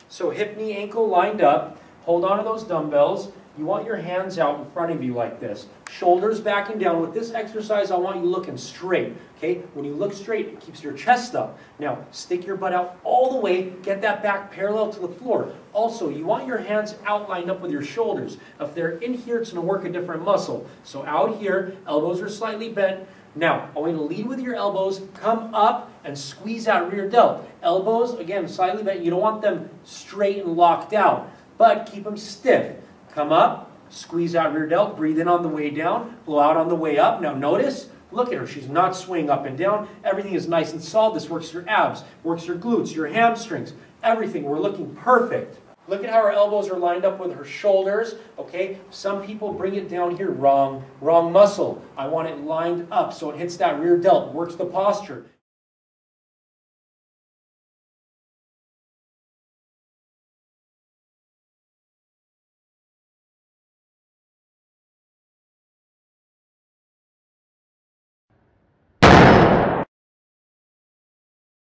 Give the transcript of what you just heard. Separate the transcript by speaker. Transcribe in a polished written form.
Speaker 1: So hip, knee, ankle lined up. Hold on to those dumbbells. You want your hands out in front of you like this. Shoulders back and down. With this exercise, I want you looking straight. Okay? When you look straight, it keeps your chest up. Now, stick your butt out all the way. Get that back parallel to the floor. Also, you want your hands out lined up with your shoulders. If they're in here, it's going to work a different muscle. So out here, elbows are slightly bent. Now, I want you to lead with your elbows, come up and squeeze that rear delt. Elbows, again, slightly bent. You don't want them straight and locked out, but keep them stiff. Come up, squeeze out rear delt, breathe in on the way down, blow out on the way up. Now notice, look at her, she's not swaying up and down. Everything is nice and solid. This works your abs, works your glutes, your hamstrings, everything. We're looking perfect. Look at how her elbows are lined up with her shoulders, okay? Some people bring it down here, wrong muscle. I want it lined up so it hits that rear delt, works the posture.